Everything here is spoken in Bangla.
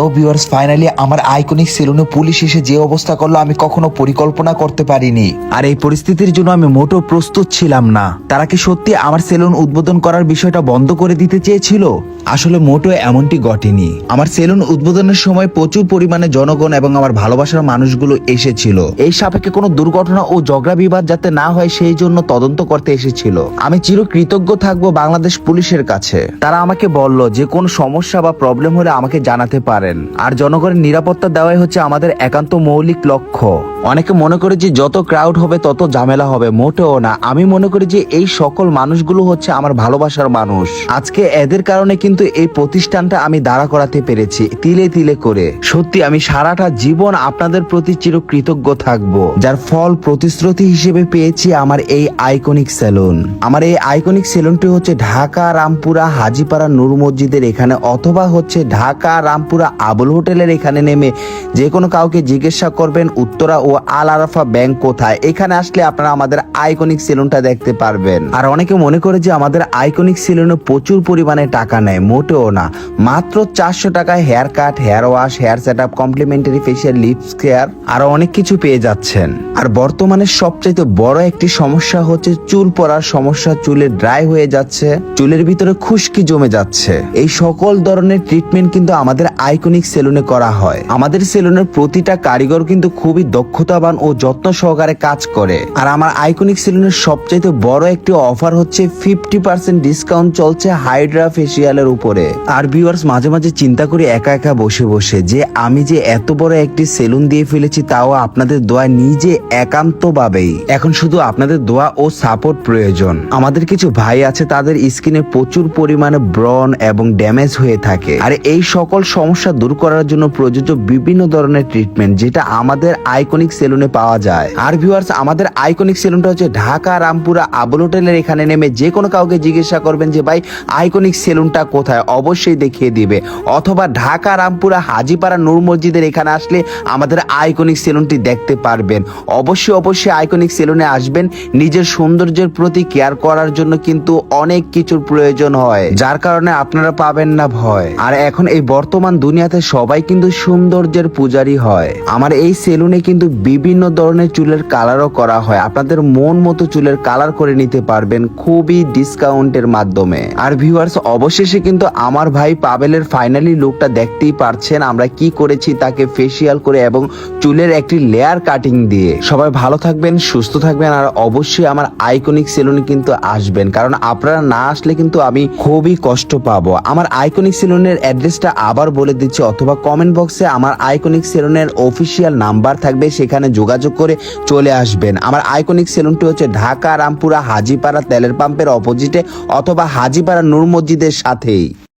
তো ভিউয়ার্স, ফাইনালি আমার আইকনিক সেলুনে পুলিশ এসে যে অবস্থা করলো আমি কখনো পরিকল্পনা করতে পারিনি। আর এই পরিস্থিতির জন্য আমি মোটেও প্রস্তুত ছিলাম না। তারা কি সত্যি আমার সেলুন উদ্বোধন করার বিষয়টা বন্ধ করে দিতে চেয়েছিল? আসলে মোটেও এমনটি ঘটেনি। আমার সেলুন উদ্বোধনের সময় প্রচুর পরিমাণে জনগণ এবং আমার ভালোবাসার মানুষগুলো এসেছিল। এই সাপেক্ষে কোনো দুর্ঘটনা ও ঝগড়া বিবাদ যাতে না হয় সেই জন্য তদন্ত করতে এসেছিল। আমি চিরকৃতজ্ঞ থাকবো বাংলাদেশ পুলিশের কাছে। তারা আমাকে বলল যে কোনো সমস্যা বা প্রবলেম হলে আমাকে জানাতে পারেন। আর জনগণের নিরাপত্তা দেওয়াই হচ্ছে আমাদের একান্ত মৌলিক লক্ষ্য। অনেকে মনে করে যে যত ক্রাউড হবে তত ঝামেলা হবে, মোটেও না। আমি মনে করি যে এই সকল মানুষগুলো হচ্ছে আমার ভালোবাসার মানুষ। আজকে এদের কারণে কিন্তু এই প্রতিষ্ঠানটা আমি দাঁড়া করাতে পেরেছি তিলে তিলে করে। সত্যি আমি সারাটা জীবন আপনাদের প্রতি চিরকৃতজ্ঞ থাকবো, যার ফল প্রতিশ্রুতি হিসেবে পেয়েছি আমার এই আইকনিক সেলুন। আমার এই আইকনিক সেলুনটি হচ্ছে ঢাকা রামপুরা হাজীপাড়া নূর মসজিদের এখানে, অথবা হচ্ছে ঢাকা রামপুরা আবুল হোটেলের এখানে নেমে যে কোনো কাউকে জিজ্ঞাসা করবেন উত্তরা ও আল আরাফা ব্যাংক কোথায়। এখানে আসলে আপনারা আমাদের আইকনিক সেলুনটা দেখতে পারবেন। আর অনেকে মনে করে যে আমাদের আইকনিক সেলুনে প্রচুর পরিমাণে টাকা নেয়, মোটেও না। মাত্র 400 টাকায় hair cut, hair wash, hair set up, complimentary facial, lips care আরো অনেক কিছু পেয়ে যাচ্ছেন। আর বর্তমানে সবচাইতে বড় একটি সমস্যা হচ্ছে চুল পড়ার সমস্যা। চুলে ড্রাই হয়ে যাচ্ছে, চুলের ভিতরে খুশকি জমে যাচ্ছে। এই সকল ধরনের ট্রিটমেন্ট কিন্তু আমাদের আইকনিক সেলুনে করা হয়। আমাদের সেলুনের প্রতিটা কারিগর কিন্তু খুবই দক্ষতাবান ও যত্ন সহকারে কাজ করে। আর আমার আইকনিক সেলুনের সবচাইতে বড় একটি অফার হচ্ছে 50% ডিসকাউন্ট চলছে হাইড্রা ফেসিয়ালের উপরে। আর ভিউয়ার্স, মাঝে মাঝে চিন্তা করি একা একা বসে বসে যে আমি যে এত বড় একটি সেলুন দিয়ে ফেলেছি, তাও আপনাদের দোয়া, নিজে একান্তভাবেই। এখন শুধু আপনাদের দোয়া ও সাপোর্ট প্রয়োজন। আমাদের কিছু ভাই আছে, তাদের স্কিনে প্রচুর পরিমাণে ব্রণ এবং ড্যামেজ হয়ে থাকে। আর এই সকল সমস্যা দূর করার জন্য প্রযোজ্য বিভিন্ন ধরনের ট্রিটমেন্ট যেটা আমাদের আইকনিক সেলুনে পাওয়া যায়। আর ভিউয়ার্স, আমাদের আইকনিক সেলুনটা হচ্ছে ঢাকা রামপুরা আবুল হোটেলের এখানে নেমে যে কোনো কাউকে জিজ্ঞাসা করবেন যে ভাই আইকনিক সেলুনটা কোথায়, অবশ্যই দেখিয়ে দিবে। অথবা ঢাকা রামপুরা হাজীপাড়া নূর মসজিদের এখানে আসলে আমাদের আইকনিক সেলুনটি দেখতে পারবেন। অবশ্যই আইকনিক সেলুনে আসবেন। নিজের সৌন্দর্যের প্রতি কেয়ার করার জন্য কিন্তু অনেক কিছুর প্রয়োজন হয়, যার কারণে আপনারা পাবেন না ভয়। আর এখন এই বর্তমান দুনিয়াতে সবাই কিন্তু সৌন্দর্যের পূজারী হয়। আমার এই সেলুনে কিন্তু বিভিন্ন ধরনের চুলের কালারও করা হয়। আপনাদের মন মতো চুলের কালার করে নিতে পারবেন খুবই ডিসকাউন্টের মাধ্যমে। আর ভিউয়ার্স, অবশেষে কিন্তু আমার ভাই পাবেলের ফাইনালি লুকটা দেখতেই পারছেন। আমরা কি করেছি, তাকে ফেসিয়াল করে এবং চুলের একটি লেয়ার কাটিং দিয়ে। সবাই ভালো থাকবেন, সুস্থ থাকবেন। আর অবশ্যই আমার আইকনিক সেলুনে কিন্তু আসবেন, কারণ আপনারা না আসলে কিন্তু আমি খুবই কষ্ট পাবো। আমার আইকনিক সেলুনের অ্যাড্রেসটা আবার বলে দিচ্ছি, অথবা কমেন্ট বক্সে আমার আইকনিক সেলুনের অফিসিয়াল নাম্বার থাকবে, সেখানে যোগাযোগ করে চলে আসবেন। আমার আইকনিক সেলুনটি হচ্ছে ঢাকা রামপুরা হাজীপাড়া তেলের পাম্পের অপোজিটে, অথবা হাজীপাড়া নূর মসজিদের সাথেই।